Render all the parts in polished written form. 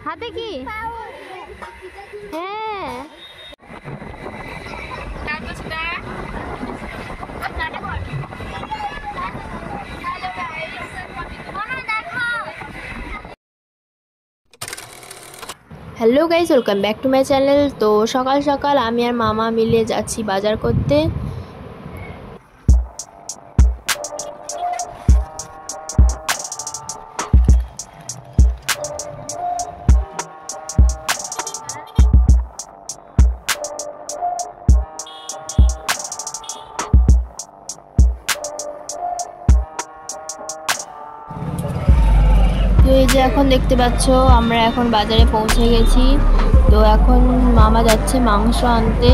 হাতে কি? হ্যাঁ hello guys, welcome back to my channel. তো সকাল সকাল আমি আর মামা মিলে যাচ্ছি বাজার করতে। তো এই যে এখন দেখতে পাচ্ছ আমরা এখন বাজারে পৌঁছে গেছি। তো এখন মামা যাচ্ছে মাংস আনতে।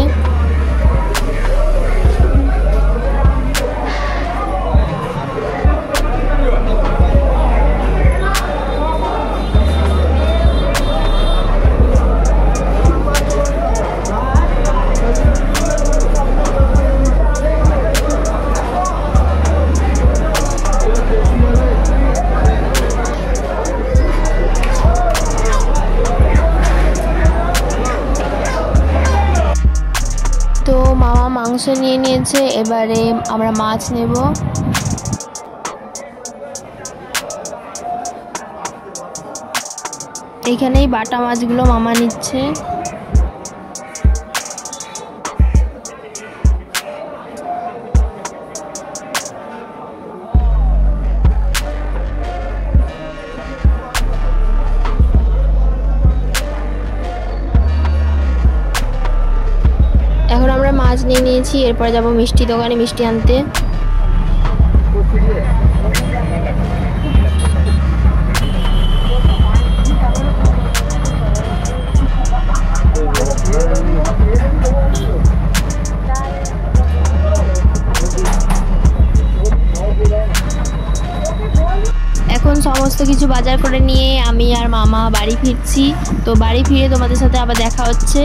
তো মামা মাংস নিয়ে নিয়েছে, এবারে আমরা মাছ নেব। এখানেই বাটা মাছগুলো মামা নিচ্ছে। এখন আমরা মাছ নিয়ে নিয়েছি, এরপরে যাব মিষ্টি দোকানে মিষ্টি আনতে। এখন সমস্ত কিছু বাজার করে নিয়ে আমি আর মামা বাড়ি ফিরছি। তো বাড়ি ফিরে তোমাদের সাথে আবার দেখা হচ্ছে।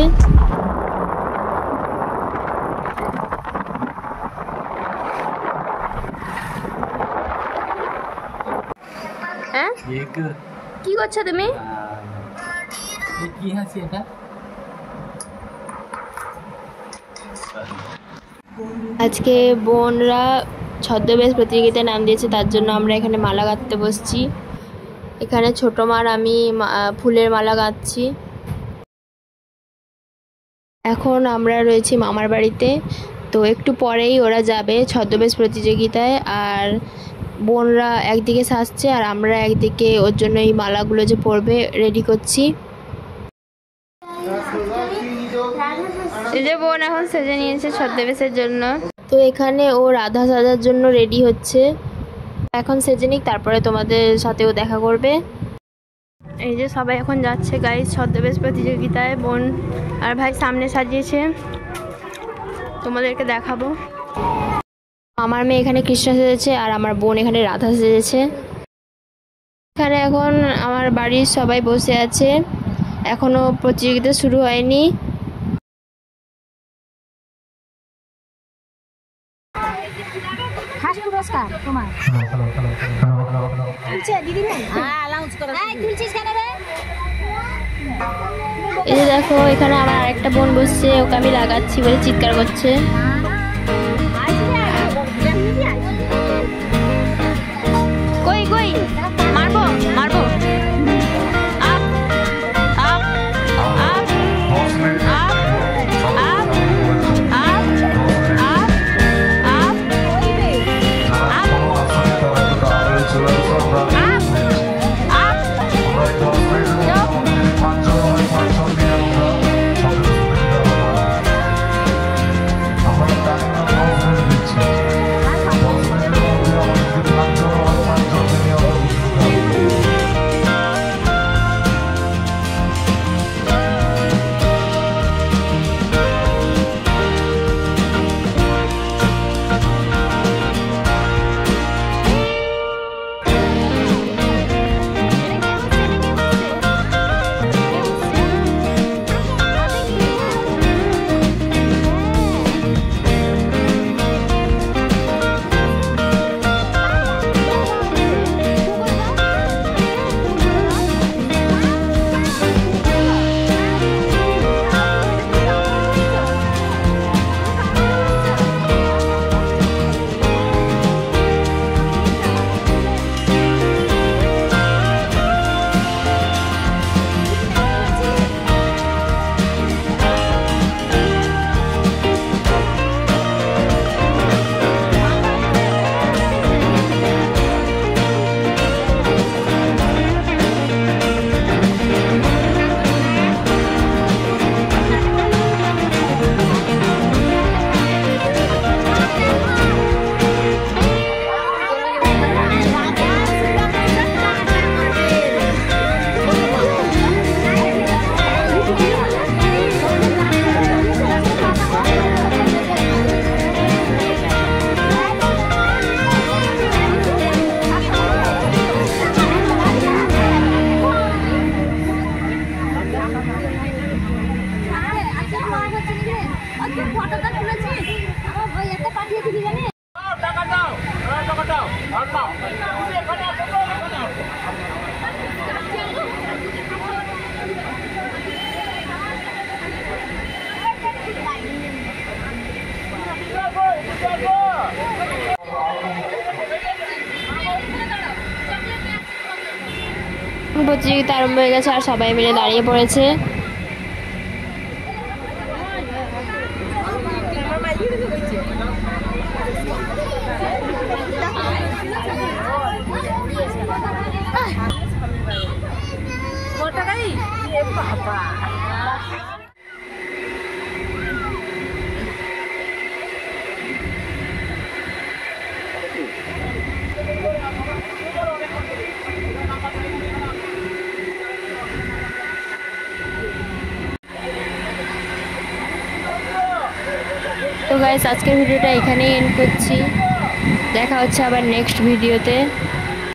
কি করছো তুমি? আজকে বোনরা ছদ্মবেশ প্রতিযোগিতায় নাম দিয়েছে, তার জন্য আমরা এখানে মালা গাঁথতে বসছি। এখানে ছোট মার আমি ফুলের মালা গাঁথছি। এখন আমরা রয়েছি মামার বাড়িতে। তো একটু পরেই ওরা যাবে ছদ্মবেশ প্রতিযোগিতায়। আর বোনরা একদিকে সাজছে আর আমরা একদিকে ওর জন্য এই মালাগুলো যে পরবে রেডি করছি। এই যে বোন এখন সেজে নিয়েছে ছদ্মবেশের জন্য। তো এখানে ও রাধা সাজার জন্য রেডি হচ্ছে। এখন সেজে নিক, তারপরে তোমাদের সাথেও দেখা করবে। এই যে সবাই এখন যাচ্ছে গাইস ছদ্মবেশ প্রতিযোগিতায়। বোন আর ভাই সামনে সাজিয়েছে, তোমাদেরকে দেখাবো। আমার মেয়ে এখানে কৃষ্ণ সেজেছে আর আমার বোন এখানে রাধা সেজেছে। এখানে এখন আমার বাড়ির সবাই বসে আছে, এখনো প্রতিযোগিতা শুরু হয়নি। এই যে দেখো এখানে আমার আরেকটা বোন বসছে, ওকে আমি লাগাচ্ছি বলে চিৎকার করছে। কই কই মারবো মারবো। প্রতিযোগিতা আরম্ভ হয়ে গেছে আর সবাই মিলে দাঁড়িয়ে পড়েছে। তো গাইস, আজকের ভিডিওটা এখানেই এন্ড করছি। দেখা হচ্ছে আবার নেক্সট ভিডিওতে।